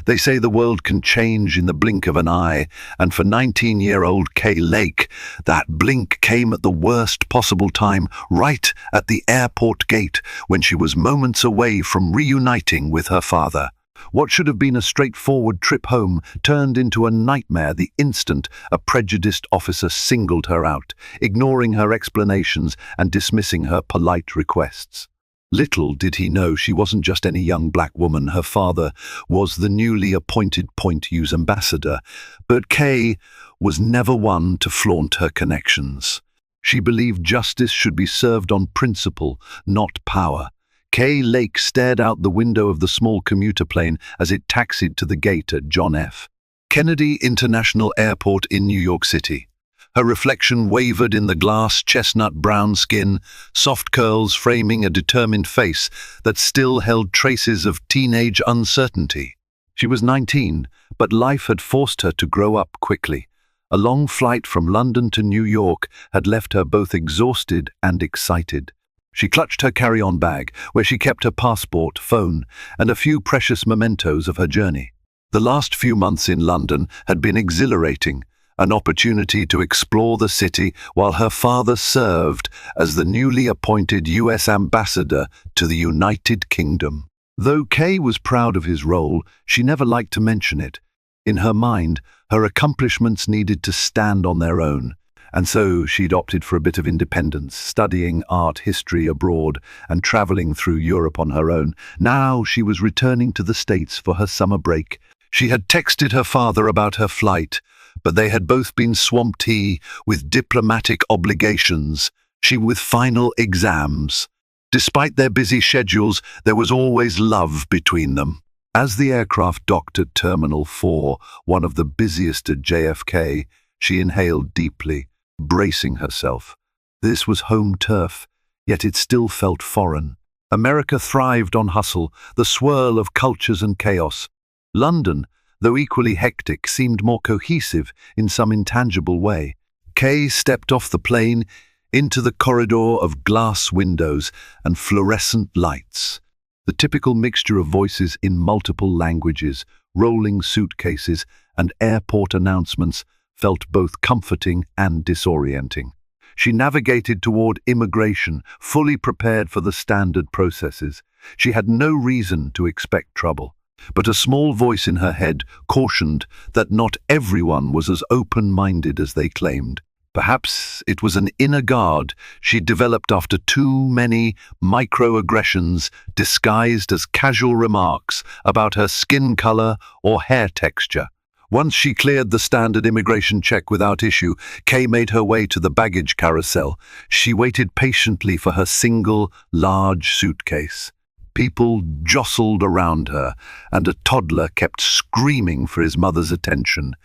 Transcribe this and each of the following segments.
They say the world can change in the blink of an eye, and for 19-year-old Kay Lake, that blink came at the worst possible time, right at the airport gate, when she was moments away from reuniting with her father. What should have been a straightforward trip home turned into a nightmare the instant a prejudiced officer singled her out, ignoring her explanations and dismissing her polite requests. Little did he know she wasn't just any young black woman. Her father was the newly appointed Point Use ambassador, but Kay was never one to flaunt her connections. She believed justice should be served on principle, not power. Kay Lake stared out the window of the small commuter plane as it taxied to the gate at John F. Kennedy International Airport in New York City. Her reflection wavered in the glass chestnut-brown skin, soft curls framing a determined face that still held traces of teenage uncertainty. She was 19, but life had forced her to grow up quickly. A long flight from London to New York had left her both exhausted and excited. She clutched her carry-on bag, where she kept her passport, phone, and a few precious mementos of her journey. The last few months in London had been exhilarating, an opportunity to explore the city while her father served as the newly appointed U.S. ambassador to the United Kingdom. Though Kay was proud of his role, she never liked to mention it. In her mind, her accomplishments needed to stand on their own, and so she'd opted for a bit of independence, studying art history abroad and traveling through Europe on her own. Now she was returning to the States for her summer break. She had texted her father about her flight, but they had both been swamped, he with diplomatic obligations, she with final exams. Despite their busy schedules, there was always love between them. As the aircraft docked at Terminal 4, one of the busiest at JFK, she inhaled deeply, bracing herself. This was home turf, yet it still felt foreign. America thrived on hustle, the swirl of cultures and chaos. London, though equally hectic, seemed more cohesive in some intangible way. Kay stepped off the plane into the corridor of glass windows and fluorescent lights. The typical mixture of voices in multiple languages, rolling suitcases, and airport announcements felt both comforting and disorienting. She navigated toward immigration, fully prepared for the standard processes. She had no reason to expect trouble, but a small voice in her head cautioned that not everyone was as open-minded as they claimed. Perhaps it was an inner guard she developed after too many microaggressions disguised as casual remarks about her skin color or hair texture. Once she cleared the standard immigration check without issue, Kay made her way to the baggage carousel. She waited patiently for her single, large suitcase. People jostled around her, and a toddler kept screaming for his mother's attention.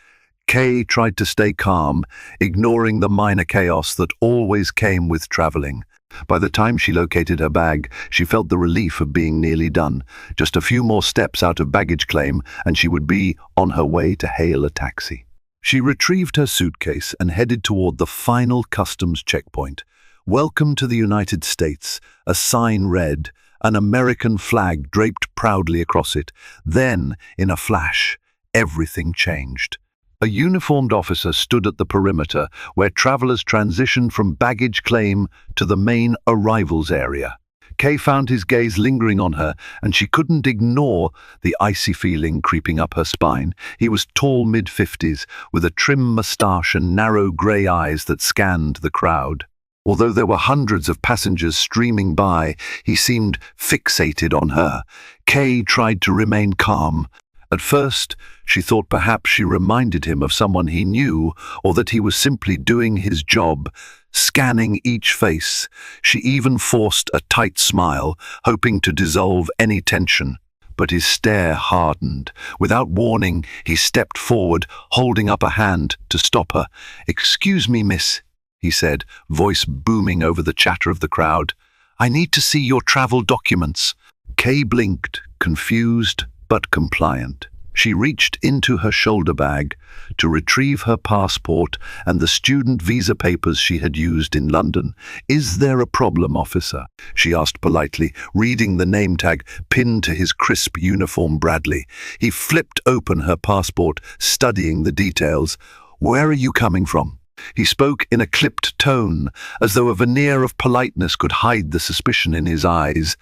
Kay tried to stay calm, ignoring the minor chaos that always came with traveling. By the time she located her bag, she felt the relief of being nearly done. Just a few more steps out of baggage claim, and she would be on her way to hail a taxi. She retrieved her suitcase and headed toward the final customs checkpoint. "Welcome to the United States," a sign read, an American flag draped proudly across it. Then, in a flash, everything changed. A uniformed officer stood at the perimeter where travelers transitioned from baggage claim to the main arrivals area. Kay found his gaze lingering on her, and she couldn't ignore the icy feeling creeping up her spine. He was tall, mid-50s, with a trim moustache and narrow grey eyes that scanned the crowd. Although there were hundreds of passengers streaming by, he seemed fixated on her. Kay tried to remain calm. At first, she thought perhaps she reminded him of someone he knew, or that he was simply doing his job, scanning each face. She even forced a tight smile, hoping to dissolve any tension. But his stare hardened. Without warning, he stepped forward, holding up a hand to stop her. "Excuse me, miss," he said, voice booming over the chatter of the crowd. "I need to see your travel documents." Kay blinked, confused but compliant. She reached into her shoulder bag to retrieve her passport and the student visa papers she had used in London. "Is there a problem, officer?" she asked politely, reading the name tag pinned to his crisp uniform. Bradley. He flipped open her passport, studying the details. "Where are you coming from?" He spoke in a clipped tone, as though a veneer of politeness could hide the suspicion in his eyes.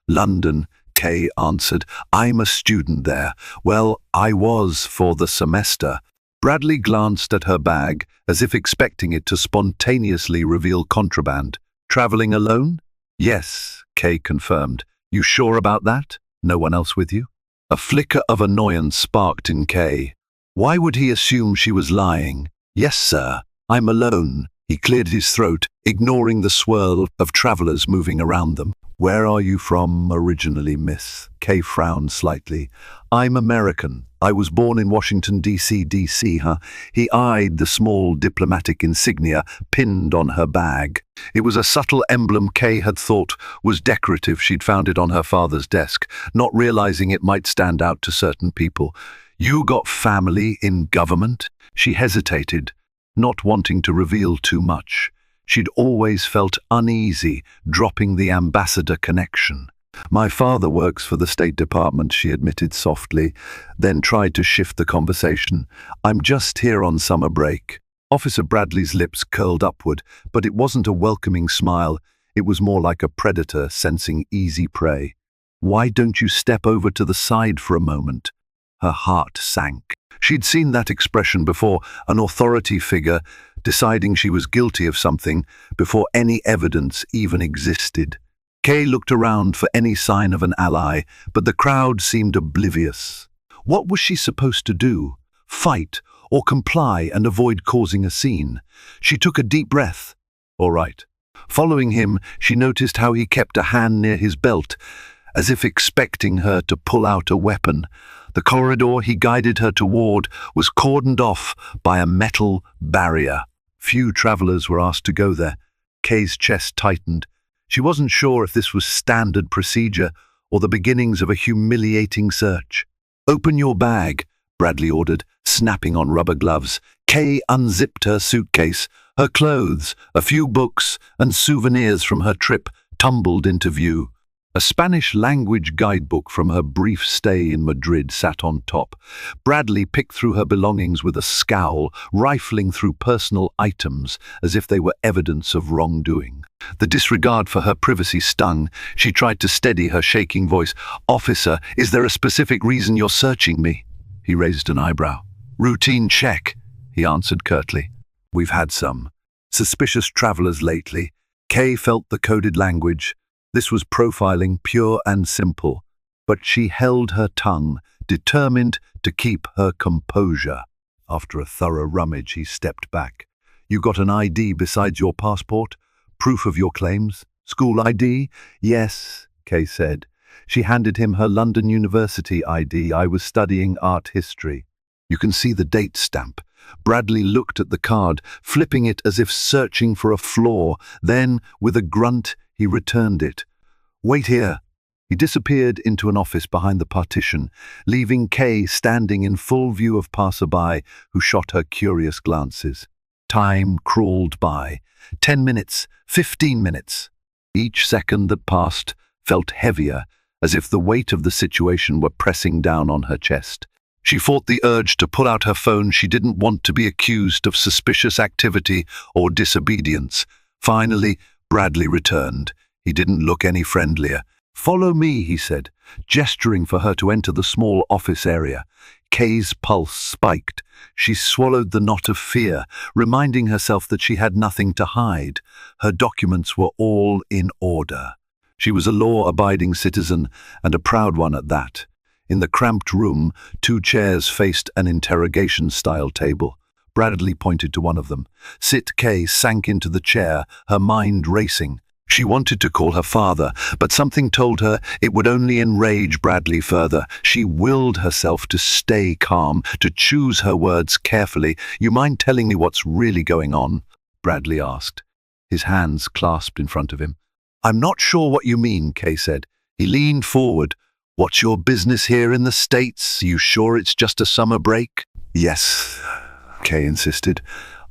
"London," Kay answered. "I'm a student there. Well, I was for the semester." Bradley glanced at her bag, as if expecting it to spontaneously reveal contraband. "Traveling alone?" "Yes," Kay confirmed. "You sure about that? No one else with you?" A flicker of annoyance sparked in Kay. Why would he assume she was lying? "Yes, sir. I'm alone." He cleared his throat, ignoring the swirl of travelers moving around them. "Where are you from originally, miss?" Kay frowned slightly. "I'm American. I was born in Washington, D.C., huh?" He eyed the small diplomatic insignia pinned on her bag. It was a subtle emblem Kay had thought was decorative. She'd found it on her father's desk, not realizing it might stand out to certain people. "You got family in government?" She hesitated, not wanting to reveal too much. She'd always felt uneasy dropping the ambassador connection. "My father works for the State Department," she admitted softly, then tried to shift the conversation. "I'm just here on summer break." Officer Bradley's lips curled upward, but it wasn't a welcoming smile. It was more like a predator sensing easy prey. "Why don't you step over to the side for a moment?" Her heart sank. She'd seen that expression before, an authority figure deciding she was guilty of something before any evidence even existed. Kay looked around for any sign of an ally, but the crowd seemed oblivious. What was she supposed to do? Fight or comply and avoid causing a scene? She took a deep breath. All right. Following him, she noticed how he kept a hand near his belt, as if expecting her to pull out a weapon. The corridor he guided her toward was cordoned off by a metal barrier. Few travelers were asked to go there. Kay's chest tightened. She wasn't sure if this was standard procedure or the beginnings of a humiliating search. "Open your bag," Bradley ordered, snapping on rubber gloves. Kay unzipped her suitcase. Her clothes, a few books, and souvenirs from her trip tumbled into view. A Spanish-language guidebook from her brief stay in Madrid sat on top. Bradley picked through her belongings with a scowl, rifling through personal items as if they were evidence of wrongdoing. The disregard for her privacy stung. She tried to steady her shaking voice. "Officer, is there a specific reason you're searching me?" He raised an eyebrow. "Routine check," he answered curtly. "We've had some suspicious travelers lately." Kay felt the coded language. This was profiling, pure and simple, but she held her tongue, determined to keep her composure. After a thorough rummage, he stepped back. "You got an ID besides your passport? Proof of your claims? School ID?" "Yes," Kay said. She handed him her London University ID. "I was studying art history." "You can see the date stamp." Bradley looked at the card, flipping it as if searching for a flaw. Then, with a grunt, he returned it. "Wait here." He disappeared into an office behind the partition, leaving Kay standing in full view of passerby who shot her curious glances. Time crawled by. 10 minutes, 15 minutes. Each second that passed felt heavier, as if the weight of the situation were pressing down on her chest. She fought the urge to pull out her phone. She didn't want to be accused of suspicious activity or disobedience. Finally, Bradley returned. He didn't look any friendlier. "Follow me," he said, gesturing for her to enter the small office area. Kay's pulse spiked. She swallowed the knot of fear, reminding herself that she had nothing to hide. Her documents were all in order. She was a law-abiding citizen, and a proud one at that. In the cramped room, 2 chairs faced an interrogation-style table. Bradley pointed to one of them. Sit. Kay sank into the chair, her mind racing. She wanted to call her father, but something told her it would only enrage Bradley further. She willed herself to stay calm, to choose her words carefully. "You mind telling me what's really going on?" Bradley asked, his hands clasped in front of him. "I'm not sure what you mean," Kay said. He leaned forward. What's your business here in the States? You sure it's just a summer break? Yes, Kay insisted.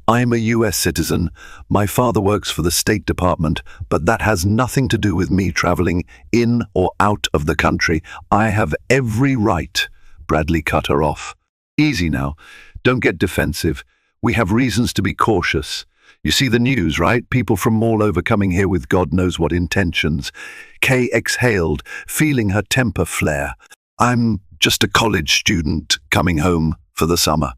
I'm a US citizen. My father works for the State Department, but that has nothing to do with me traveling in or out of the country. I have every right. Bradley cut her off. Easy now. Don't get defensive. We have reasons to be cautious. You see the news, right? People from all over coming here with God knows what intentions. Kay exhaled, feeling her temper flare. I'm just a college student coming home for the summer.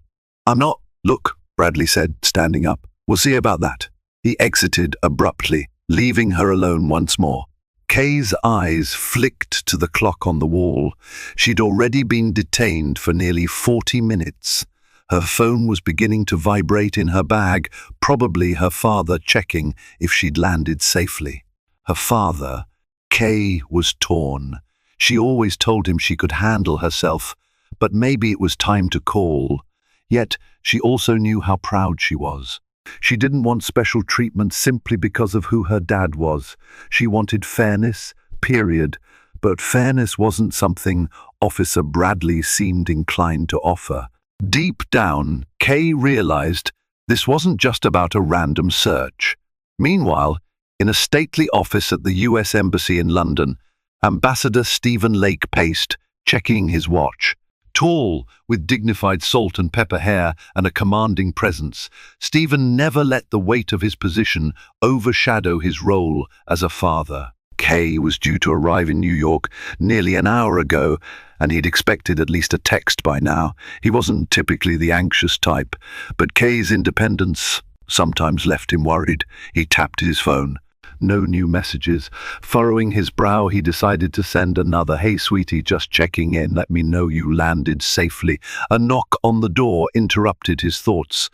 I'm not. Look, Bradley said, standing up. We'll see about that. He exited abruptly, leaving her alone once more. Kay's eyes flicked to the clock on the wall. She'd already been detained for nearly 40 minutes. Her phone was beginning to vibrate in her bag, probably her father checking if she'd landed safely. Her father, Kay, was torn. She always told him she could handle herself, but maybe it was time to call. Yet she also knew how proud she was. She didn't want special treatment simply because of who her dad was. She wanted fairness, period. But fairness wasn't something Officer Bradley seemed inclined to offer. Deep down, Kay realized this wasn't just about a random search. Meanwhile, in a stately office at the US Embassy in London, Ambassador Stephen Lake paced, checking his watch. Tall, with dignified salt and pepper hair and a commanding presence, Stephen never let the weight of his position overshadow his role as a father. Kay was due to arrive in New York nearly an hour ago, and he'd expected at least a text by now. He wasn't typically the anxious type, but Kay's independence sometimes left him worried. He tapped his phone. No new messages. Furrowing his brow, he decided to send another, "Hey, sweetie, just checking in. Let me know you landed safely." A knock on the door interrupted his thoughts.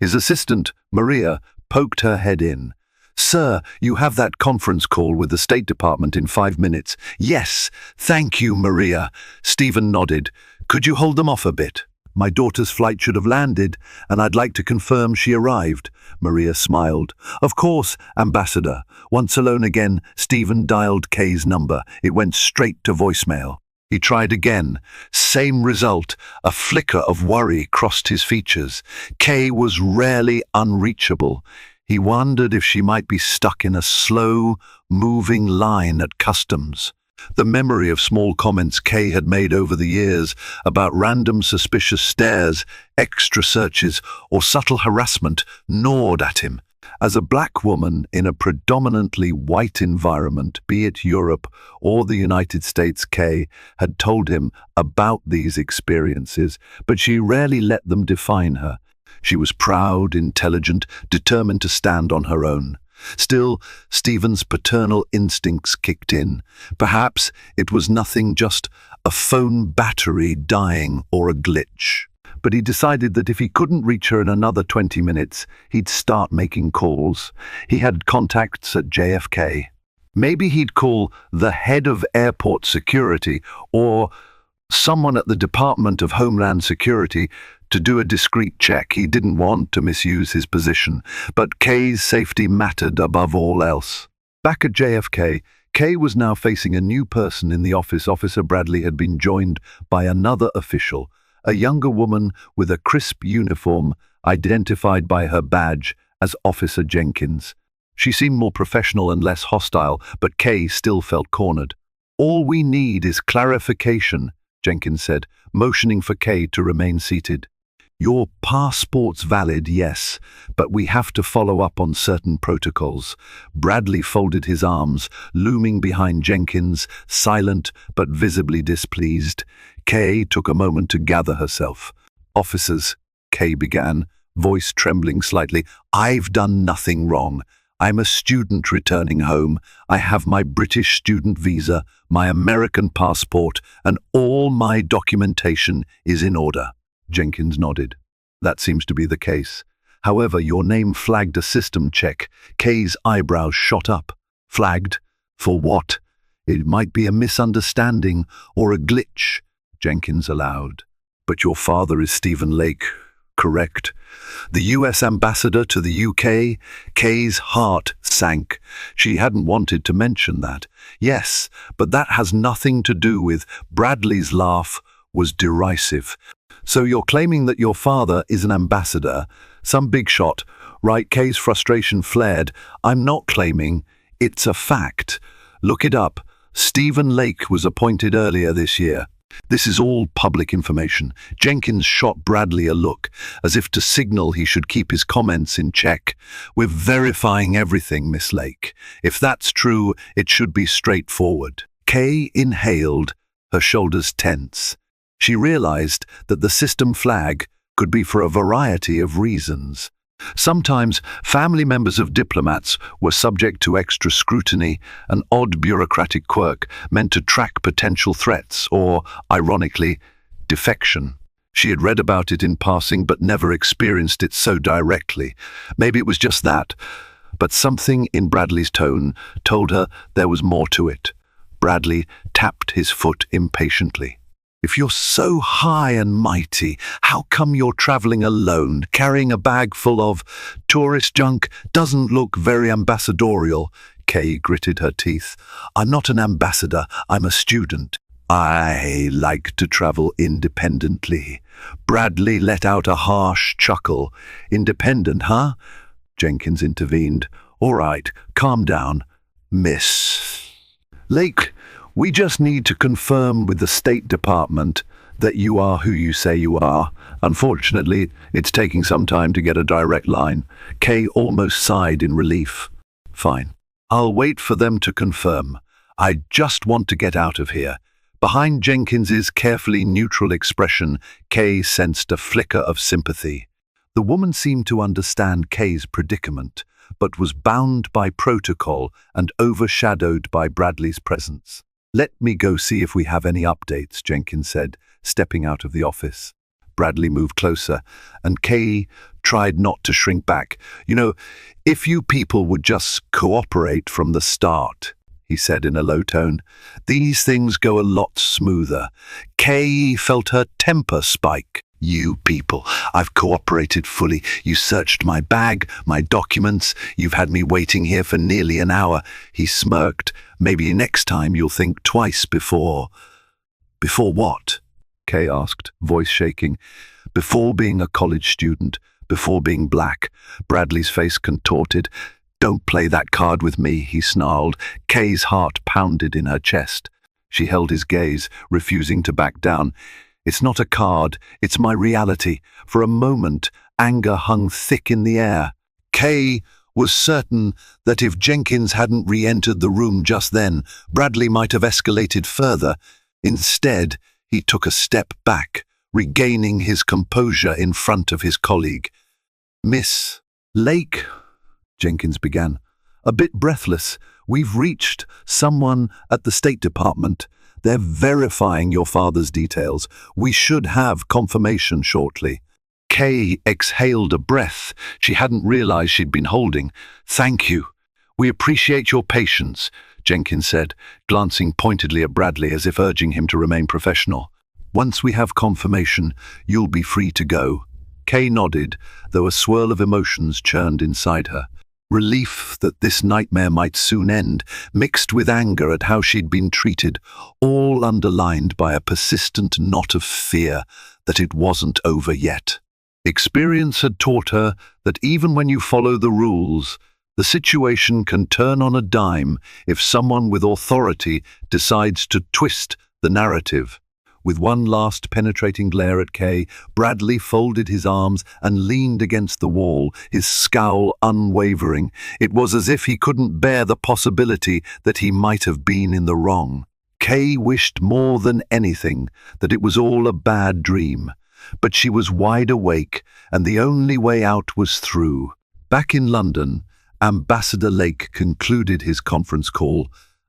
His assistant, Maria, poked her head in. "Sir, you have that conference call with the State Department in 5 minutes." "Yes, thank you, Maria." Stephen nodded. "Could you hold them off a bit? My daughter's flight should have landed, and I'd like to confirm she arrived." Maria smiled. "Of course, Ambassador." Once alone again, Stephen dialed Kay's number. It went straight to voicemail. He tried again. Same result. A flicker of worry crossed his features. Kay was rarely unreachable. He wondered if she might be stuck in a slow, moving line at customs. The memory of small comments Kay had made over the years about random suspicious stares, extra searches, or subtle harassment gnawed at him. As a black woman in a predominantly white environment, be it Europe or the United States, Kay had told him about these experiences, but she rarely let them define her. She was proud, intelligent, determined to stand on her own. Still, Stephen's paternal instincts kicked in. Perhaps it was nothing, just a phone battery dying or a glitch. But he decided that if he couldn't reach her in another 20 minutes, he'd start making calls. He had contacts at JFK. Maybe he'd call the head of airport security or someone at the Department of Homeland Security to do a discreet check. He didn't want to misuse his position, but Kay's safety mattered above all else. Back at JFK, Kay was now facing a new person in the office. Officer Bradley had been joined by another official, a younger woman with a crisp uniform identified by her badge as Officer Jenkins. She seemed more professional and less hostile, but Kay still felt cornered. "All we need is clarification," Jenkins said, motioning for Kay to remain seated. "Your passport's valid, yes, but we have to follow up on certain protocols." Bradley folded his arms, looming behind Jenkins, silent but visibly displeased. Kay took a moment to gather herself. "Officers," Kay began, voice trembling slightly, "I've done nothing wrong. I'm a student returning home. I have my British student visa, my American passport, and all my documentation is in order." Jenkins nodded. "That seems to be the case. However, your name flagged a system check." Kay's eyebrows shot up. "Flagged? For what?" "It might be a misunderstanding or a glitch," Jenkins allowed. "But your father is Stephen Lake. Correct. The US ambassador to the UK? Kay's heart sank. She hadn't wanted to mention that. Yes, but that has nothing to do with Bradley's laugh was derisive. So you're claiming that your father is an ambassador, some big shot, right? Kay's frustration flared. I'm not claiming, it's a fact. Look it up. Stephen Lake was appointed earlier this year. This is all public information. Jenkins shot Bradley a look, as if to signal he should keep his comments in check. We're verifying everything, Miss Lake. If that's true, it should be straightforward. Kay inhaled, her shoulders tense. She realized that the system flag could be for a variety of reasons. Sometimes family members of diplomats were subject to extra scrutiny, an odd bureaucratic quirk meant to track potential threats or, ironically, defection. She had read about it in passing but never experienced it so directly. Maybe it was just that, but something in Bradley's tone told her there was more to it. Bradley tapped his foot impatiently. If you're so high and mighty, how come you're traveling alone, carrying a bag full of tourist junk? Doesn't look very ambassadorial. Kay gritted her teeth. I'm not an ambassador, I'm a student. I like to travel independently. Bradley let out a harsh chuckle. Independent, huh? Jenkins intervened. All right, calm down, Miss Lake. We just need to confirm with the State Department that you are who you say you are. Unfortunately, it's taking some time to get a direct line. Kay almost sighed in relief. Fine. I'll wait for them to confirm. I just want to get out of here. Behind Jenkins's carefully neutral expression, Kay sensed a flicker of sympathy. The woman seemed to understand Kay's predicament, but was bound by protocol and overshadowed by Bradley's presence. Let me go see if we have any updates, Jenkins said, stepping out of the office. Bradley moved closer, and Kay tried not to shrink back. You know, if you people would just cooperate from the start, he said in a low tone, these things go a lot smoother. Kay felt her temper spike. You people, I've cooperated fully. You searched my bag, my documents. You've had me waiting here for nearly an hour. He smirked. Maybe next time you'll think twice before... Before what? Kay asked, voice shaking. Before being a college student, before being black. Bradley's face contorted. Don't play that card with me, he snarled. Kay's heart pounded in her chest. She held his gaze, refusing to back down. It's not a card, it's my reality. For a moment, anger hung thick in the air. Kay was certain that if Jenkins hadn't re-entered the room just then, Bradley might have escalated further. Instead, he took a step back, regaining his composure in front of his colleague. Miss Lake, Jenkins began, a bit breathless, we've reached someone at the State Department. They're verifying your father's details. We should have confirmation shortly. Kay exhaled a breath she hadn't realized she'd been holding. Thank you. We appreciate your patience, Jenkins said, glancing pointedly at Bradley as if urging him to remain professional. Once we have confirmation, you'll be free to go. Kay nodded, though a swirl of emotions churned inside her. Relief that this nightmare might soon end, mixed with anger at how she'd been treated, all underlined by a persistent knot of fear that it wasn't over yet. Experience had taught her that even when you follow the rules, the situation can turn on a dime if someone with authority decides to twist the narrative. With one last penetrating glare at Kay, Bradley folded his arms and leaned against the wall, his scowl unwavering. It was as if he couldn't bear the possibility that he might have been in the wrong. Kay wished more than anything that it was all a bad dream, but she was wide awake, and the only way out was through. Back in London, Ambassador Lake concluded his conference call,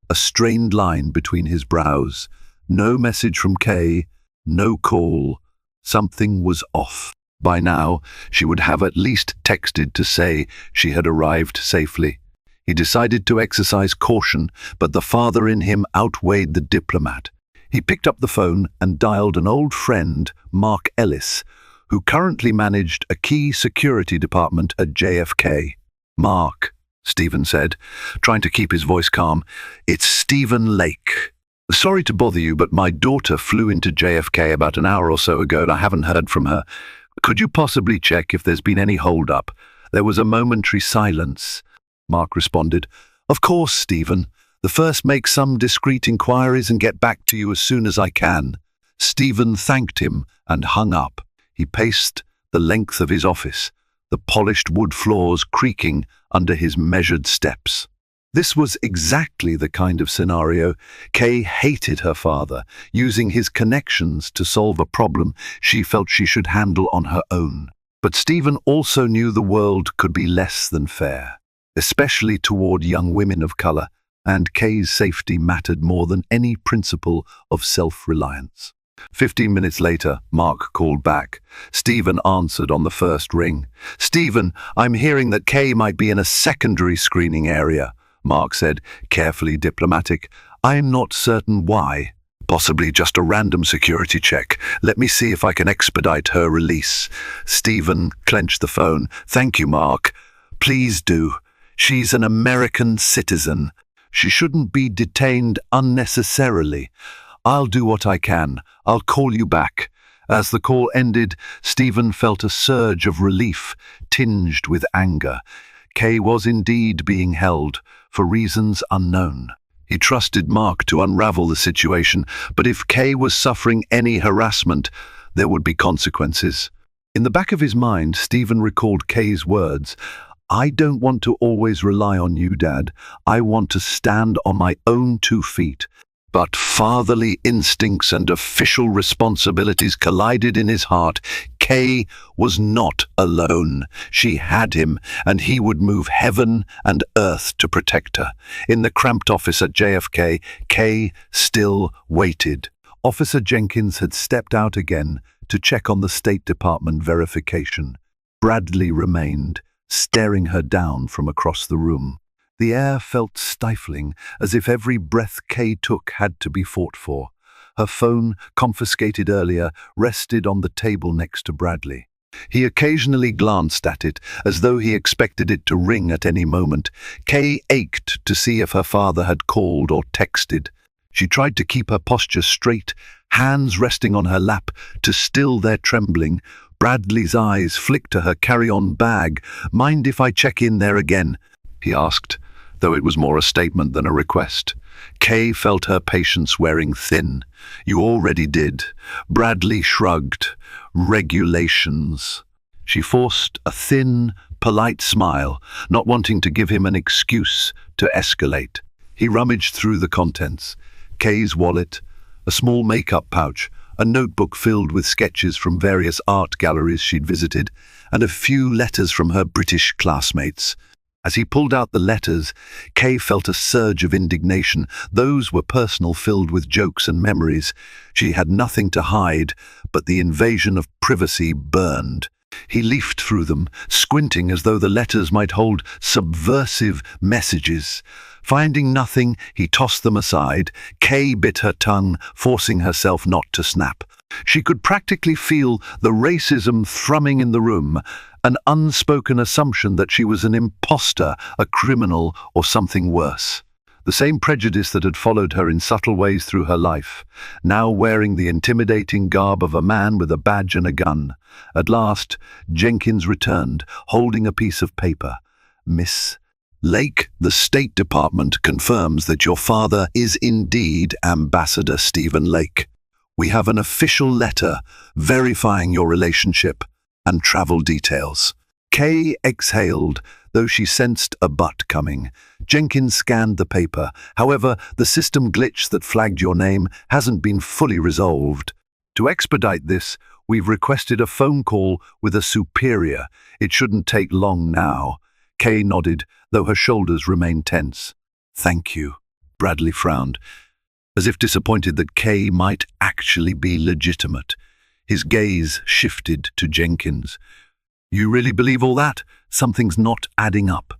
a strained line between his brows. No message from Kay, no call. Something was off. By now, she would have at least texted to say she had arrived safely. He decided to exercise caution, but the father in him outweighed the diplomat. He picked up the phone and dialed an old friend, Mark Ellis, who currently managed a key security department at JFK. "Mark," Stephen said, trying to keep his voice calm, "it's Stephen Lake. Sorry to bother you, but my daughter flew into JFK about an hour or so ago and I haven't heard from her. Could you possibly check if there's been any hold-up?" There was a momentary silence. Mark responded, "Of course, Stephen. The first make some discreet inquiries and get back to you as soon as I can." Stephen thanked him and hung up. He paced the length of his office, the polished wood floors creaking under his measured steps. This was exactly the kind of scenario Kay hated her father, using his connections to solve a problem she felt she should handle on her own. But Stephen also knew the world could be less than fair, especially toward young women of color, and Kay's safety mattered more than any principle of self-reliance. 15 minutes later, Mark called back. Stephen answered on the first ring. "Stephen, I'm hearing that Kay might be in a secondary screening area," Mark said, carefully diplomatic. "I'm not certain why. Possibly just a random security check. Let me see if I can expedite her release." Stephen clenched the phone. "Thank you, Mark. Please do. She's an American citizen. She shouldn't be detained unnecessarily. I'll do what I can. I'll call you back." As the call ended, Stephen felt a surge of relief, tinged with anger. Kay was indeed being held, for reasons unknown. He trusted Mark to unravel the situation, but if Kay was suffering any harassment, there would be consequences. In the back of his mind, Stephen recalled Kay's words, "I don't want to always rely on you, Dad. I want to stand on my own 2 feet." But fatherly instincts and official responsibilities collided in his heart. Kay was not alone. She had him, and he would move heaven and earth to protect her. In the cramped office at JFK, Kay still waited. Officer Jenkins had stepped out again to check on the State Department verification. Bradley remained, staring her down from across the room. The air felt stifling, as if every breath Kay took had to be fought for. Her phone, confiscated earlier, rested on the table next to Bradley. He occasionally glanced at it, as though he expected it to ring at any moment. Kay ached to see if her father had called or texted. She tried to keep her posture straight, hands resting on her lap, to still their trembling. Bradley's eyes flicked to her carry-on bag. "Mind if I check in there again?" he asked, though it was more a statement than a request. Kay felt her patience wearing thin. "You already did." Bradley shrugged. "Regulations." She forced a thin, polite smile, not wanting to give him an excuse to escalate. He rummaged through the contents. Kay's wallet, a small makeup pouch, a notebook filled with sketches from various art galleries she'd visited, and a few letters from her British classmates. As he pulled out the letters, Kay felt a surge of indignation. Those were personal, filled with jokes and memories. She had nothing to hide, but the invasion of privacy burned. He leafed through them, squinting as though the letters might hold subversive messages. Finding nothing, he tossed them aside. Kay bit her tongue, forcing herself not to snap. She could practically feel the racism thrumming in the room, an unspoken assumption that she was an imposter, a criminal, or something worse. The same prejudice that had followed her in subtle ways through her life, now wearing the intimidating garb of a man with a badge and a gun. At last, Jenkins returned, holding a piece of paper. "Miss Lake, the State Department confirms that your father is indeed Ambassador Stephen Lake. We have an official letter verifying your relationship and travel details." Kay exhaled, though she sensed a but coming. Jenkins scanned the paper. "However, the system glitch that flagged your name hasn't been fully resolved. To expedite this, we've requested a phone call with a superior. It shouldn't take long now." Kay nodded, though her shoulders remained tense. "Thank you." Bradley frowned, as if disappointed that Kay might actually be legitimate. His gaze shifted to Jenkins. "You really believe all that? Something's not adding up."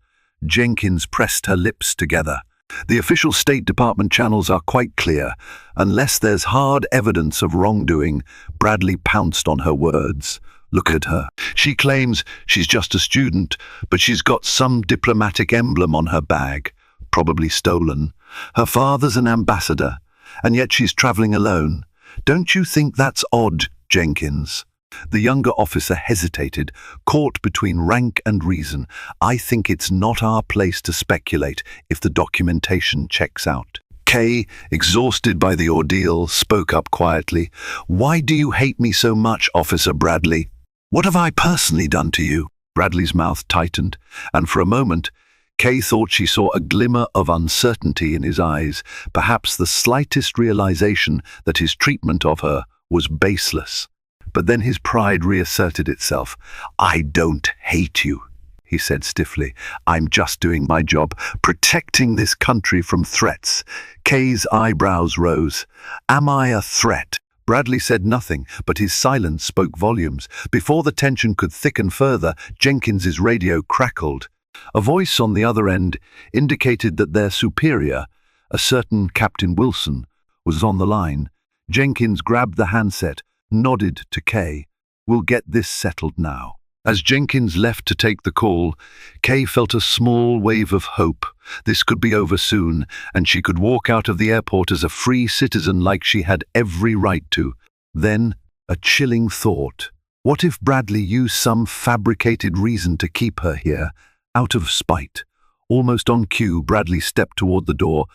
Jenkins pressed her lips together. The official State Department channels are quite clear. Unless there's hard evidence of wrongdoing, Bradley pounced on her words. Look at her. She claims she's just a student, but she's got some diplomatic emblem on her bag, probably stolen. Her father's an ambassador, and yet she's traveling alone. Don't you think that's odd, Jenkins? The younger officer hesitated, caught between rank and reason. I think it's not our place to speculate if the documentation checks out. Kay, exhausted by the ordeal, spoke up quietly. Why do you hate me so much, Officer Bradley? What have I personally done to you? Bradley's mouth tightened, and for a moment, Kay thought she saw a glimmer of uncertainty in his eyes, perhaps the slightest realization that his treatment of her was baseless. But then his pride reasserted itself. I don't hate you, he said stiffly. I'm just doing my job, protecting this country from threats. Kay's eyebrows rose. Am I a threat? Bradley said nothing, but his silence spoke volumes. Before the tension could thicken further, Jenkins's radio crackled. A voice on the other end indicated that their superior, a certain Captain Wilson, was on the line. Jenkins grabbed the handset, nodded to Kay. We'll get this settled now. As Jenkins left to take the call, Kay felt a small wave of hope. This could be over soon, and she could walk out of the airport as a free citizen like she had every right to. Then, a chilling thought. What if Bradley used some fabricated reason to keep her here, out of spite? Almost on cue, Bradley stepped toward the door,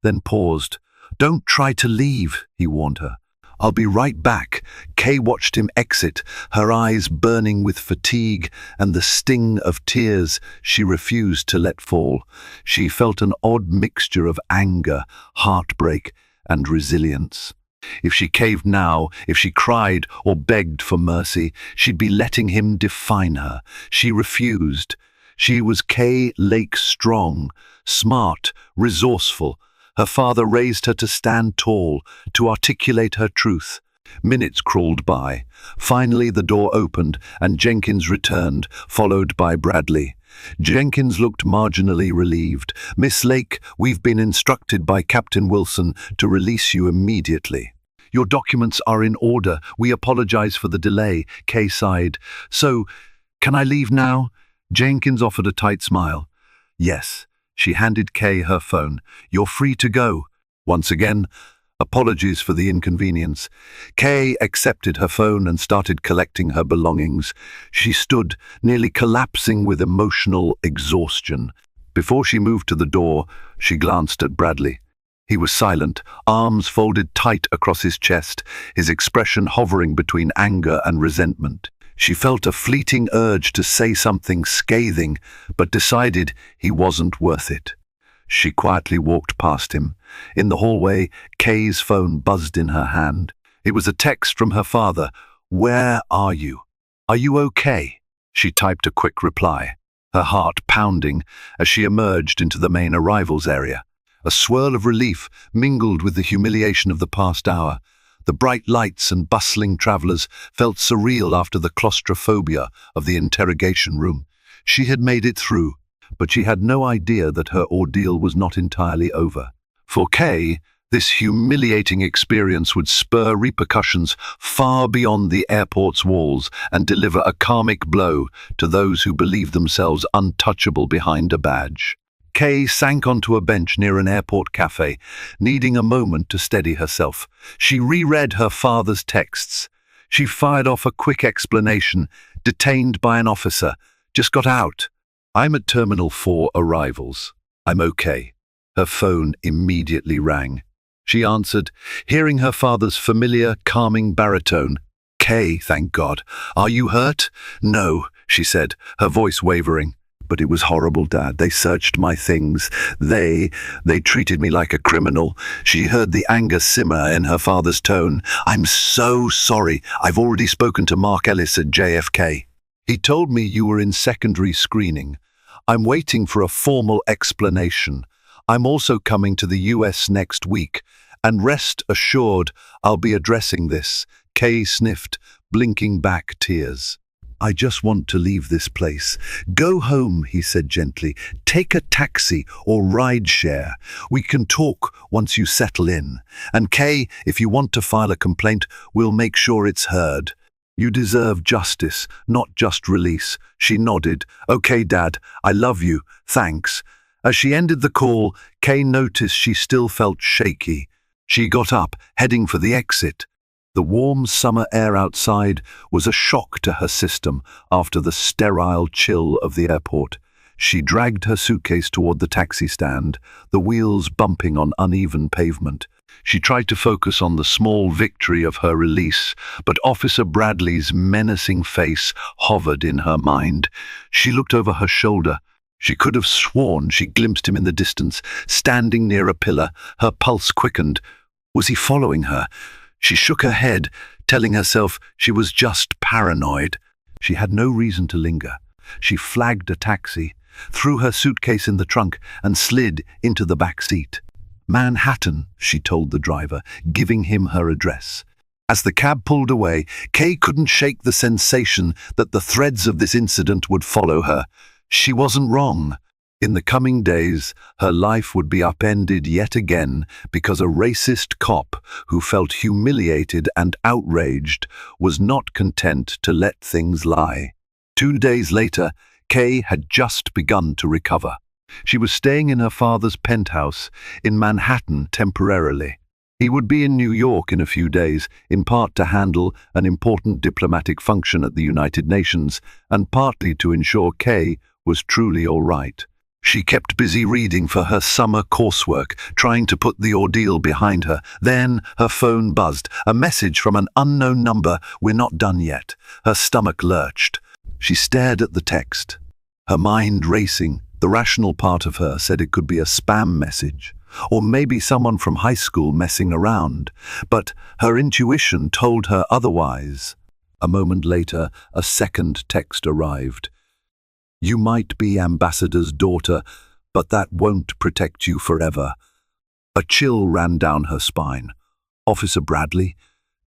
then paused. Don't try to leave, he warned her. I'll be right back. Kay watched him exit, her eyes burning with fatigue and the sting of tears she refused to let fall. She felt an odd mixture of anger, heartbreak, and resilience. If she caved now, if she cried or begged for mercy, she'd be letting him define her. She refused. She was Kay Lake strong, smart, resourceful. Her father raised her to stand tall, to articulate her truth. Minutes crawled by. Finally, the door opened, and Jenkins returned, followed by Bradley. Jenkins looked marginally relieved. Miss Lake, we've been instructed by Captain Wilson to release you immediately. Your documents are in order. We apologize for the delay, Kay sighed. So, can I leave now? Jenkins offered a tight smile. Yes. She handed Kay her phone. You're free to go. Once again, apologies for the inconvenience. Kay accepted her phone and started collecting her belongings. She stood, nearly collapsing with emotional exhaustion. Before she moved to the door, she glanced at Bradley. He was silent, arms folded tight across his chest, his expression hovering between anger and resentment. She felt a fleeting urge to say something scathing, but decided he wasn't worth it. She quietly walked past him. In the hallway, Kay's phone buzzed in her hand. It was a text from her father. Where are you? Are you okay? She typed a quick reply, her heart pounding as she emerged into the main arrivals area. A swirl of relief mingled with the humiliation of the past hour. The bright lights and bustling travelers felt surreal after the claustrophobia of the interrogation room. She had made it through, but she had no idea that her ordeal was not entirely over. For Kay, this humiliating experience would spur repercussions far beyond the airport's walls and deliver a karmic blow to those who believe themselves untouchable behind a badge. Kay sank onto a bench near an airport cafe, needing a moment to steady herself. She reread her father's texts. She fired off a quick explanation. Detained by an officer. Just got out. I'm at Terminal 4 arrivals. I'm okay. Her phone immediately rang. She answered, hearing her father's familiar, calming baritone. Kay, thank God. Are you hurt? No, she said, her voice wavering. But it was horrible, Dad. They searched my things. They treated me like a criminal. She heard the anger simmer in her father's tone. I'm so sorry. I've already spoken to Mark Ellis at JFK. He told me you were in secondary screening. I'm waiting for a formal explanation. I'm also coming to the US next week, and rest assured I'll be addressing this. Kay sniffed, blinking back tears. I just want to leave this place. Go home, he said gently. Take a taxi or ride share. We can talk once you settle in. And Kay, if you want to file a complaint, we'll make sure it's heard. You deserve justice, not just release. She nodded. Okay, Dad, I love you. Thanks. As she ended the call, Kay noticed she still felt shaky. She got up, heading for the exit. The warm summer air outside was a shock to her system after the sterile chill of the airport. She dragged her suitcase toward the taxi stand, the wheels bumping on uneven pavement. She tried to focus on the small victory of her release, but Officer Bradley's menacing face hovered in her mind. She looked over her shoulder. She could have sworn she glimpsed him in the distance, standing near a pillar. Her pulse quickened. Was he following her? She shook her head, telling herself she was just paranoid. She had no reason to linger. She flagged a taxi, threw her suitcase in the trunk, and slid into the back seat. Manhattan, she told the driver, giving him her address. As the cab pulled away, Kay couldn't shake the sensation that the threads of this incident would follow her. She wasn't wrong. In the coming days, her life would be upended yet again because a racist cop who felt humiliated and outraged was not content to let things lie. 2 days later, Kay had just begun to recover. She was staying in her father's penthouse in Manhattan temporarily. He would be in New York in a few days, in part to handle an important diplomatic function at the United Nations, and partly to ensure Kay was truly all right. She kept busy reading for her summer coursework, trying to put the ordeal behind her. Then her phone buzzed, a message from an unknown number. We're not done yet. Her stomach lurched. She stared at the text, her mind racing. The rational part of her said it could be a spam message, or maybe someone from high school messing around. But her intuition told her otherwise. A moment later, a second text arrived. You might be Ambassador's daughter, but that won't protect you forever. A chill ran down her spine. Officer Bradley?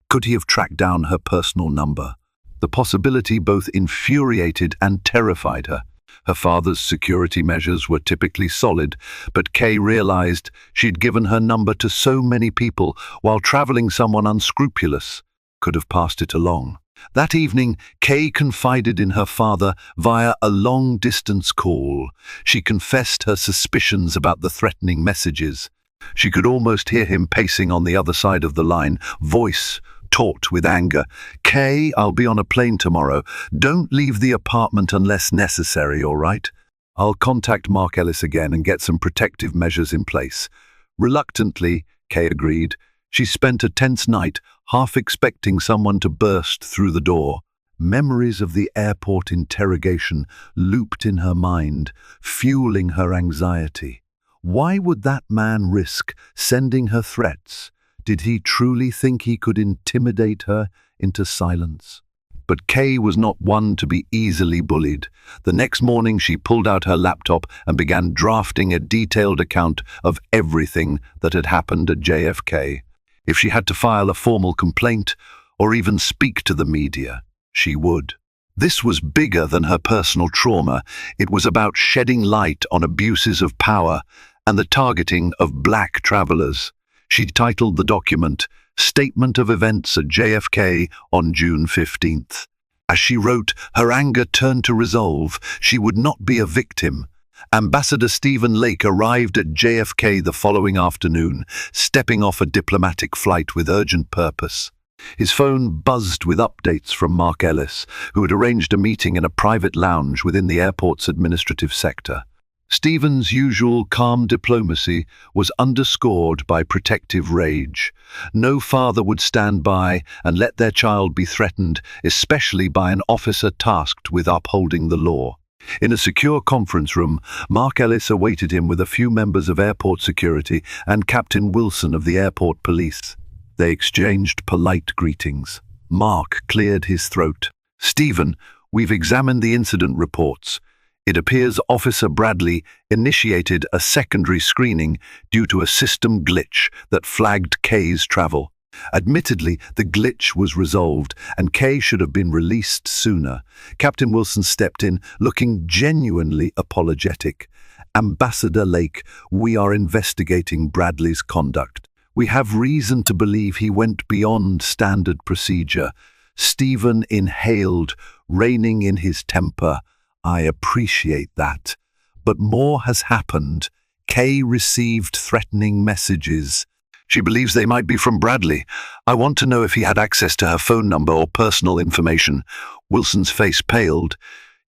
Could he have tracked down her personal number? The possibility both infuriated and terrified her. Her father's security measures were typically solid, but Kay realized she'd given her number to so many people while traveling someone unscrupulous could have passed it along. That evening, Kay confided in her father via a long-distance call. She confessed her suspicions about the threatening messages. She could almost hear him pacing on the other side of the line, voice taut with anger. Kay, I'll be on a plane tomorrow. Don't leave the apartment unless necessary, all right? I'll contact Mark Ellis again and get some protective measures in place. Reluctantly, Kay agreed. She spent a tense night, half expecting someone to burst through the door. Memories of the airport interrogation looped in her mind, fueling her anxiety. Why would that man risk sending her threats? Did he truly think he could intimidate her into silence? But Kay was not one to be easily bullied. The next morning she pulled out her laptop and began drafting a detailed account of everything that had happened at JFK. If she had to file a formal complaint or even speak to the media, she would. This was bigger than her personal trauma. It was about shedding light on abuses of power and the targeting of black travelers. She titled the document, Statement of Events at JFK on June 15th. As she wrote, her anger turned to resolve. She would not be a victim. Ambassador Stephen Lake arrived at JFK the following afternoon, stepping off a diplomatic flight with urgent purpose. His phone buzzed with updates from Mark Ellis, who had arranged a meeting in a private lounge within the airport's administrative sector. Stephen's usual calm diplomacy was underscored by protective rage. No father would stand by and let their child be threatened, especially by an officer tasked with upholding the law. In a secure conference room, Mark Ellis awaited him with a few members of airport security and Captain Wilson of the airport police. They exchanged polite greetings. Mark cleared his throat. Stephen, we've examined the incident reports. It appears Officer Bradley initiated a secondary screening due to a system glitch that flagged Kay's travel. Admittedly, the glitch was resolved, and Kay should have been released sooner. Captain Wilson stepped in, looking genuinely apologetic. "Ambassador Lake, we are investigating Bradley's conduct. We have reason to believe he went beyond standard procedure." Stephen inhaled, reining in his temper. "I appreciate that. But more has happened." Kay received threatening messages. She believes they might be from Bradley. "I want to know if he had access to her phone number or personal information." Wilson's face paled.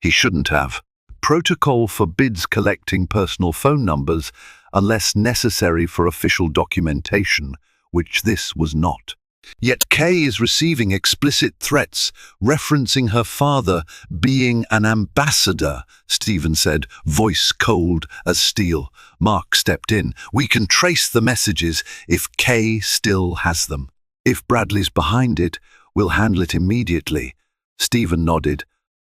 He shouldn't have. Protocol forbids collecting personal phone numbers unless necessary for official documentation, which this was not. Yet Kay is receiving explicit threats referencing her father being an ambassador, Stephen said, voice cold as steel. Mark stepped in. "We can trace the messages if Kay still has them. If Bradley's behind it, we'll handle it immediately." Stephen nodded.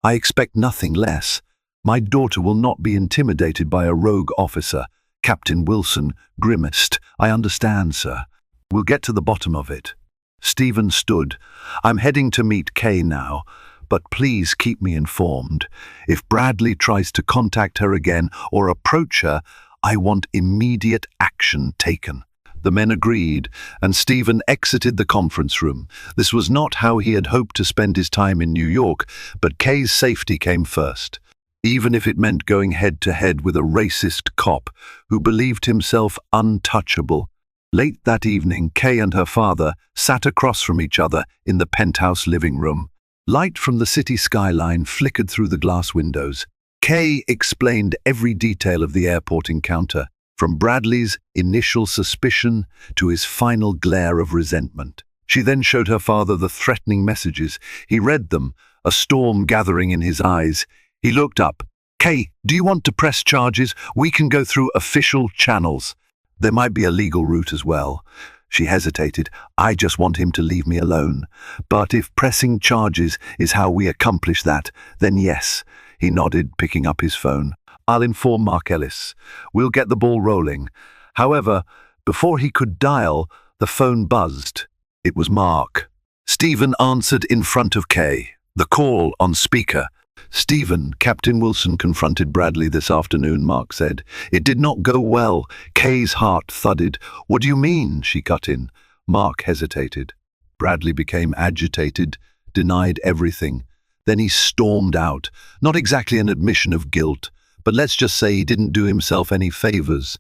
"I expect nothing less. My daughter will not be intimidated by a rogue officer." Captain Wilson grimaced. "I understand, sir. We'll get to the bottom of it." Stephen stood. "I'm heading to meet Kay now, but please keep me informed. If Bradley tries to contact her again or approach her, I want immediate action taken." The men agreed, and Stephen exited the conference room. This was not how he had hoped to spend his time in New York, but Kay's safety came first, even if it meant going head-to-head with a racist cop who believed himself untouchable. Late that evening, Kay and her father sat across from each other in the penthouse living room. Light from the city skyline flickered through the glass windows. Kay explained every detail of the airport encounter, from Bradley's initial suspicion to his final glare of resentment. She then showed her father the threatening messages. He read them, a storm gathering in his eyes. He looked up. "Kay, do you want to press charges? We can go through official channels. There might be a legal route as well." She hesitated. "I just want him to leave me alone. But if pressing charges is how we accomplish that, then yes." He nodded, picking up his phone. "I'll inform Mark Ellis. We'll get the ball rolling." However, before he could dial, the phone buzzed. It was Mark. Stephen answered in front of Kay, the call on speaker. "Stephen, Captain Wilson confronted Bradley this afternoon," Mark said. "It did not go well." Kay's heart thudded. "What do you mean?" she cut in. Mark hesitated. Bradley became agitated, denied everything. Then he stormed out. Not exactly an admission of guilt, but let's just say he didn't do himself any favors.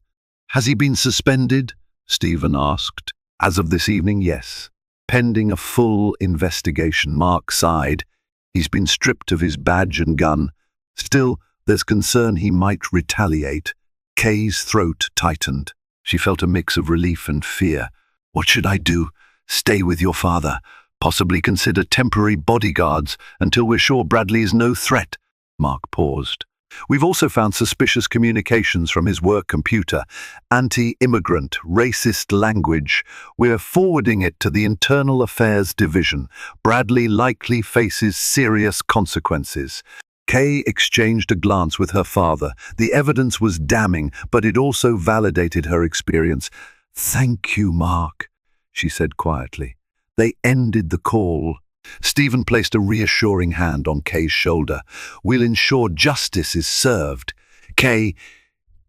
"Has he been suspended?" Stephen asked. "As of this evening, yes. Pending a full investigation." Mark sighed. "He's been stripped of his badge and gun. Still, there's concern he might retaliate." Kay's throat tightened. She felt a mix of relief and fear. "What should I do? Stay with your father? Possibly consider temporary bodyguards until we're sure Bradley is no threat?" Mark paused. "We've also found suspicious communications from his work computer. Anti-immigrant, racist language. We're forwarding it to the Internal Affairs Division. Bradley likely faces serious consequences." Kay exchanged a glance with her father. The evidence was damning, but it also validated her experience. "Thank you, Mark," she said quietly. They ended the call. Stephen placed a reassuring hand on Kay's shoulder. "We'll ensure justice is served. Kay,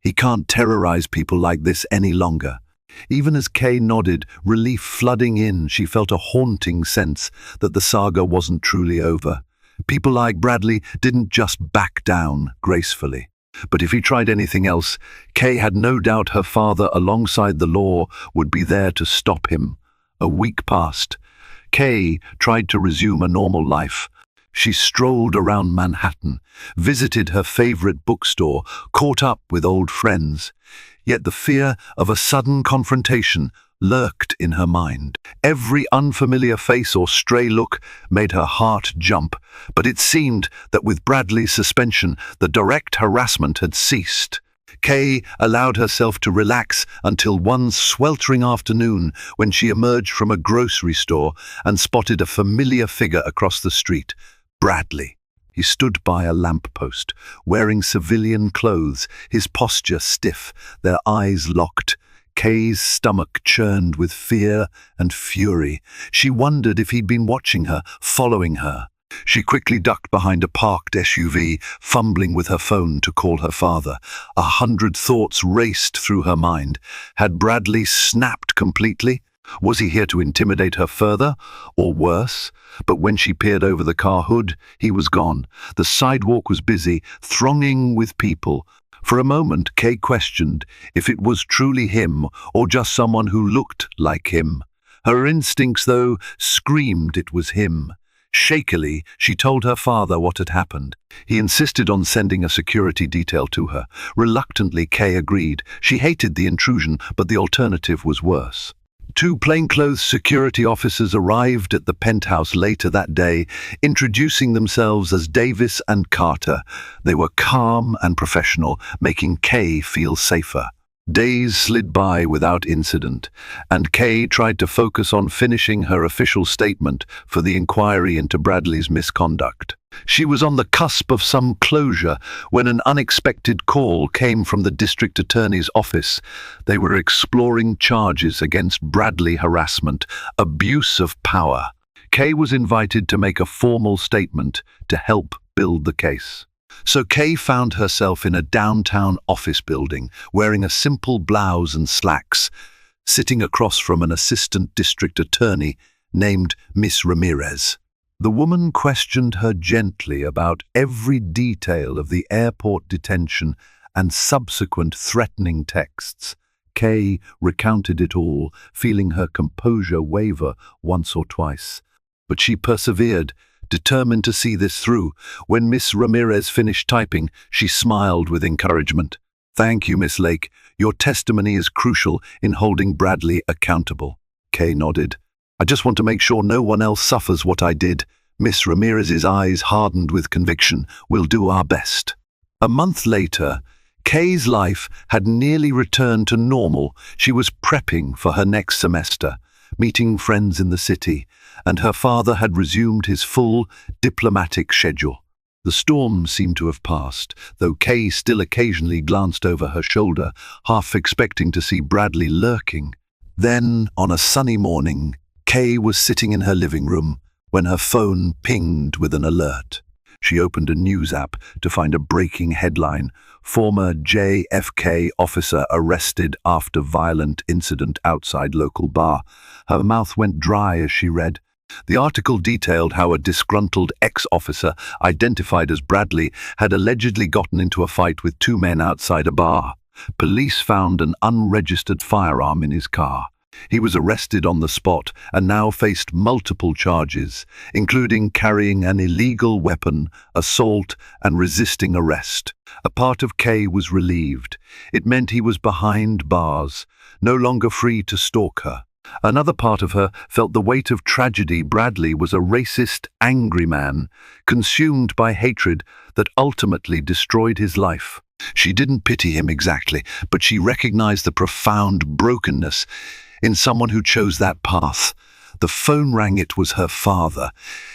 he can't terrorize people like this any longer." Even as Kay nodded, relief flooding in, she felt a haunting sense that the saga wasn't truly over. People like Bradley didn't just back down gracefully. But if he tried anything else, Kay had no doubt her father, alongside the law, would be there to stop him. A week passed. Kay tried to resume a normal life. She strolled around Manhattan, visited her favorite bookstore, caught up with old friends. Yet the fear of a sudden confrontation lurked in her mind. Every unfamiliar face or stray look made her heart jump, but it seemed that with Bradley's suspension, the direct harassment had ceased. Kay allowed herself to relax until one sweltering afternoon when she emerged from a grocery store and spotted a familiar figure across the street. Bradley. He stood by a lamppost, wearing civilian clothes, his posture stiff, their eyes locked. Kay's stomach churned with fear and fury. She wondered if he'd been watching her, following her. She quickly ducked behind a parked SUV, fumbling with her phone to call her father. 100 thoughts raced through her mind. Had Bradley snapped completely? Was he here to intimidate her further, or worse? But when she peered over the car hood, he was gone. The sidewalk was busy, thronging with people. For a moment, Kay questioned if it was truly him or just someone who looked like him. Her instincts, though, screamed it was him. Shakily, she told her father what had happened. He insisted on sending a security detail to her. Reluctantly, Kay agreed. She hated the intrusion, but the alternative was worse. 2 plainclothes security officers arrived at the penthouse later that day, introducing themselves as Davis and Carter. They were calm and professional, making Kay feel safer. Days slid by without incident, and Kay tried to focus on finishing her official statement for the inquiry into Bradley's misconduct. She was on the cusp of some closure when an unexpected call came from the district attorney's office. They were exploring charges against Bradley harassment, abuse of power. Kay was invited to make a formal statement to help build the case. So Kay found herself in a downtown office building, wearing a simple blouse and slacks, sitting across from an assistant district attorney named Miss Ramirez. The woman questioned her gently about every detail of the airport detention and subsequent threatening texts. Kay recounted it all, feeling her composure waver once or twice. But she persevered, determined to see this through. When Miss Ramirez finished typing, she smiled with encouragement. "Thank you, Miss Lake. Your testimony is crucial in holding Bradley accountable." Kay nodded. "I just want to make sure no one else suffers what I did." Miss Ramirez's eyes hardened with conviction. "We'll do our best." A month later, Kay's life had nearly returned to normal. She was prepping for her next semester, meeting friends in the city, and her father had resumed his full diplomatic schedule. The storm seemed to have passed, though Kay still occasionally glanced over her shoulder, half expecting to see Bradley lurking. Then, on a sunny morning, Kay was sitting in her living room when her phone pinged with an alert. She opened a news app to find a breaking headline: "Former JFK officer arrested after violent incident outside local bar." Her mouth went dry as she read. The article detailed how a disgruntled ex-officer, identified as Bradley, had allegedly gotten into a fight with 2 men outside a bar. Police found an unregistered firearm in his car. He was arrested on the spot and now faced multiple charges, including carrying an illegal weapon, assault, and resisting arrest. A part of Kay was relieved. It meant he was behind bars, no longer free to stalk her. Another part of her felt the weight of tragedy. Bradley was a racist, angry man, consumed by hatred that ultimately destroyed his life. She didn't pity him exactly, but she recognized the profound brokenness in someone who chose that path. The phone rang. It was her father.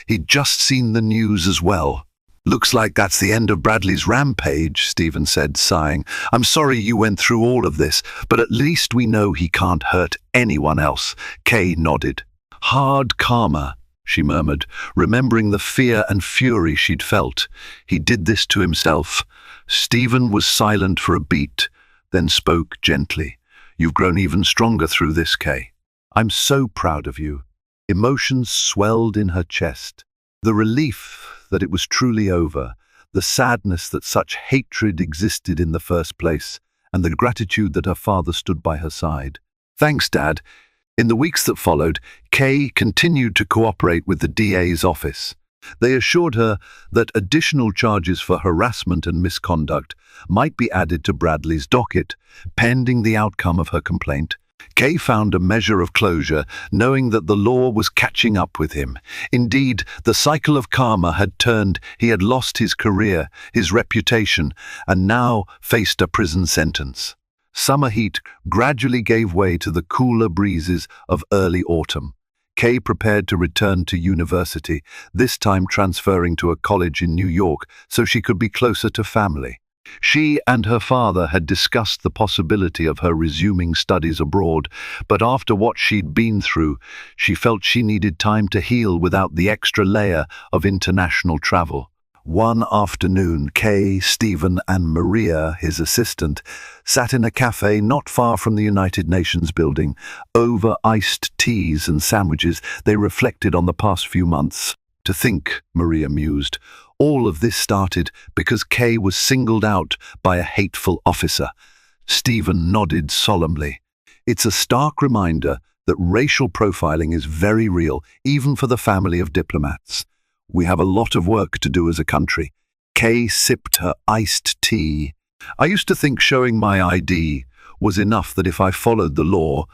He'd just seen the news as well. "Looks like that's the end of Bradley's rampage," Stephen said, sighing. "I'm sorry you went through all of this, but at least we know he can't hurt anyone else." Kay nodded. "Hard karma," she murmured, remembering the fear and fury she'd felt. He did this to himself. Stephen was silent for a beat, then spoke gently. "You've grown even stronger through this, Kay. I'm so proud of you." Emotions swelled in her chest. The relief that it was truly over, the sadness that such hatred existed in the first place, and the gratitude that her father stood by her side. "Thanks, Dad." In the weeks that followed, Kay continued to cooperate with the DA's office. They assured her that additional charges for harassment and misconduct might be added to Bradley's docket, pending the outcome of her complaint. Kay found a measure of closure, knowing that the law was catching up with him. Indeed, the cycle of karma had turned. He had lost his career, his reputation, and now faced a prison sentence. Summer heat gradually gave way to the cooler breezes of early autumn. Kay prepared to return to university, this time transferring to a college in New York so she could be closer to family. She and her father had discussed the possibility of her resuming studies abroad, but after what she'd been through, she felt she needed time to heal without the extra layer of international travel. One afternoon, Kay, Stephen, and Maria, his assistant, sat in a cafe not far from the United Nations building. Over iced teas and sandwiches, they reflected on the past few months. To think, Maria mused, all of this started because Kay was singled out by a hateful officer. Stephen nodded solemnly. It's a stark reminder that racial profiling is very real, even for the family of diplomats. We have a lot of work to do as a country. Kay sipped her iced tea. I used to think showing my ID was enough, that if I followed the law,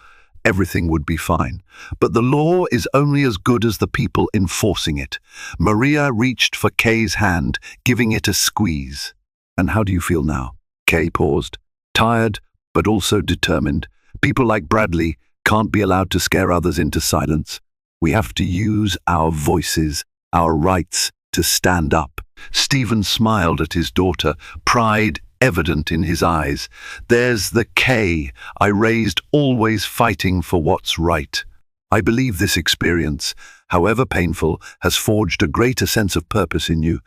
everything would be fine. But the law is only as good as the people enforcing it. Maria reached for Kay's hand, giving it a squeeze. And how do you feel now? Kay paused. Tired, but also determined. People like Bradley can't be allowed to scare others into silence. We have to use our voices, our rights, to stand up. Stephen smiled at his daughter, pride evident in his eyes. There's the Kay I raised, always fighting for what's right. I believe this experience, however painful, has forged a greater sense of purpose in you.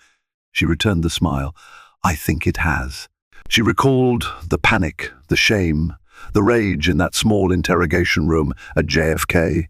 She returned the smile. I think it has. She recalled the panic, the shame, the rage in that small interrogation room at JFK.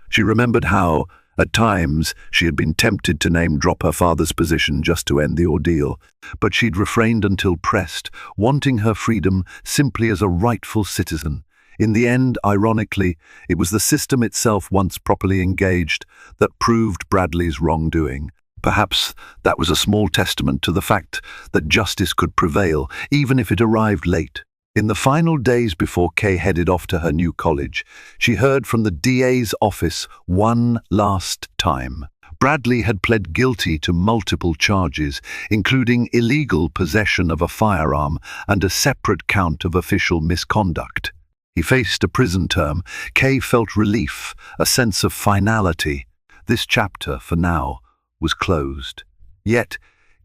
She remembered how, at times, she had been tempted to name-drop her father's position just to end the ordeal, but she'd refrained until pressed, wanting her freedom simply as a rightful citizen. In the end, ironically, it was the system itself, once properly engaged, that proved Bradley's wrongdoing. Perhaps that was a small testament to the fact that justice could prevail, even if it arrived late. In the final days before Kay headed off to her new college, she heard from the DA's office one last time. Bradley had pled guilty to multiple charges, including illegal possession of a firearm and a separate count of official misconduct. He faced a prison term. Kay felt relief, a sense of finality. This chapter, for now, was closed. Yet,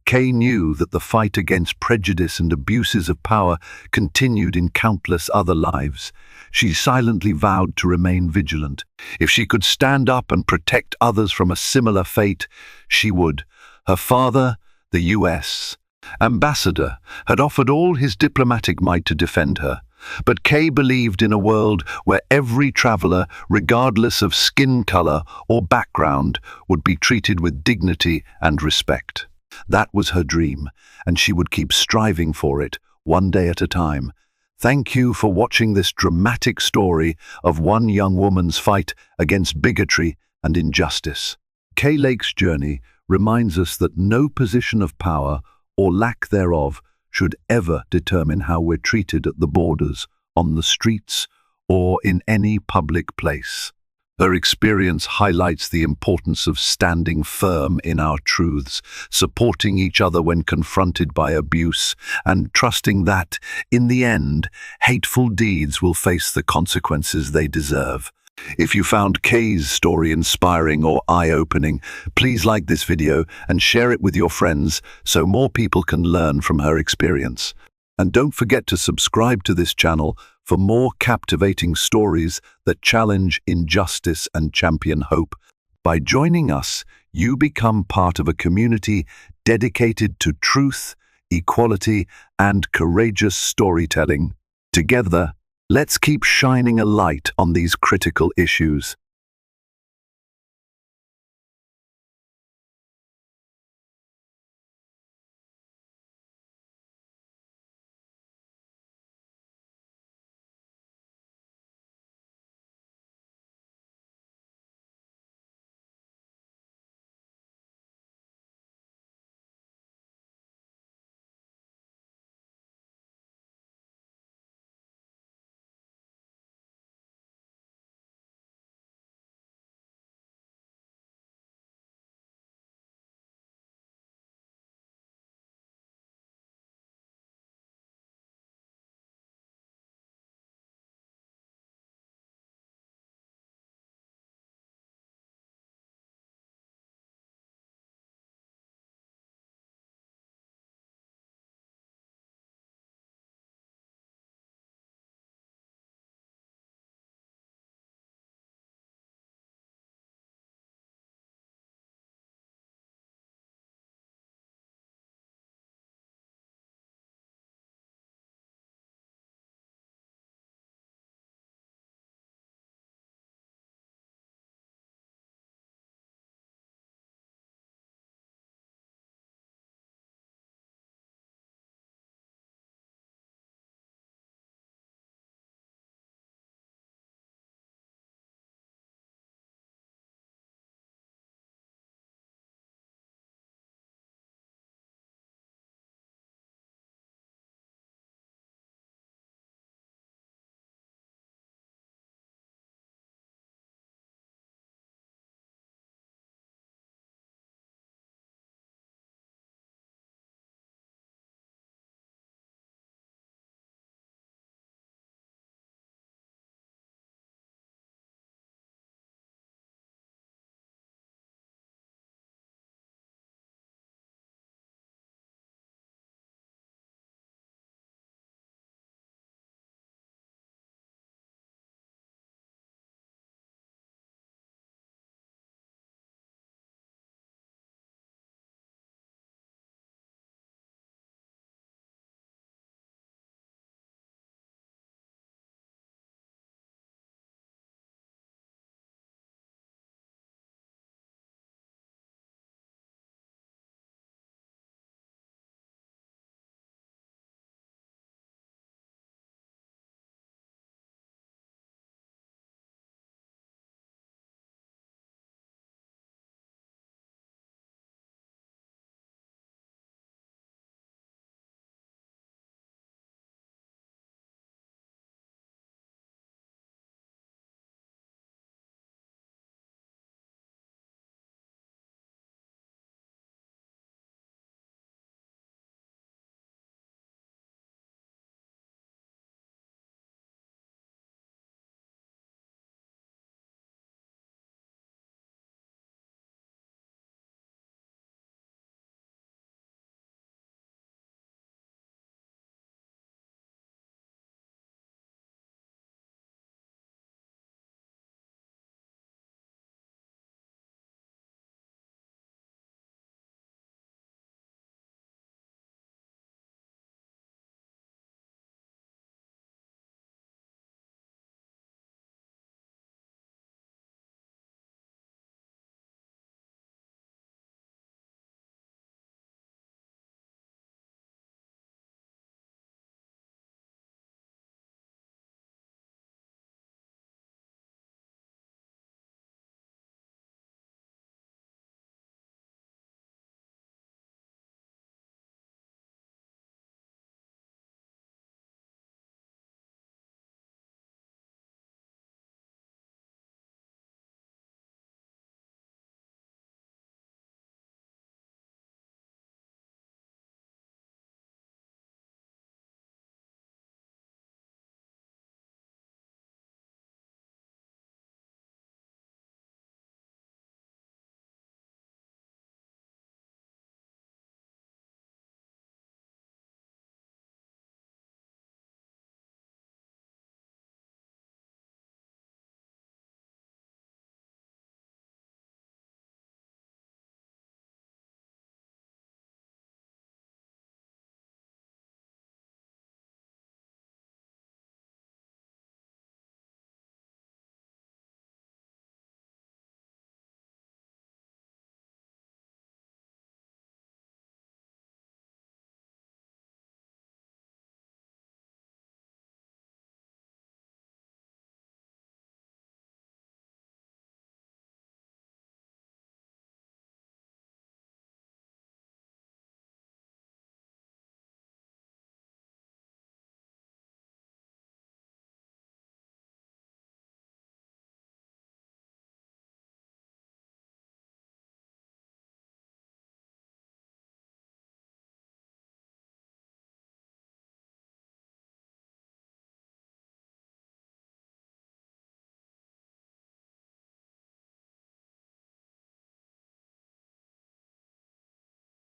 Kay knew that the fight against prejudice and abuses of power continued in countless other lives. She silently vowed to remain vigilant. If she could stand up and protect others from a similar fate, she would. Her father, the U.S. ambassador, had offered all his diplomatic might to defend her. But Kay believed in a world where every traveler, regardless of skin color or background, would be treated with dignity and respect. That was her dream, and she would keep striving for it, one day at a time. Thank you for watching this dramatic story of one young woman's fight against bigotry and injustice. Kay Lake's journey reminds us that no position of power, or lack thereof, should ever determine how we're treated at the borders, on the streets, or in any public place. Her experience highlights the importance of standing firm in our truths, supporting each other when confronted by abuse, and trusting that, in the end, hateful deeds will face the consequences they deserve. If you found Kay's story inspiring or eye-opening, please like this video and share it with your friends so more people can learn from her experience. And don't forget to subscribe to this channel for more captivating stories that challenge injustice and champion hope. By joining us, you become part of a community dedicated to truth, equality, and courageous storytelling. Together, let's keep shining a light on these critical issues.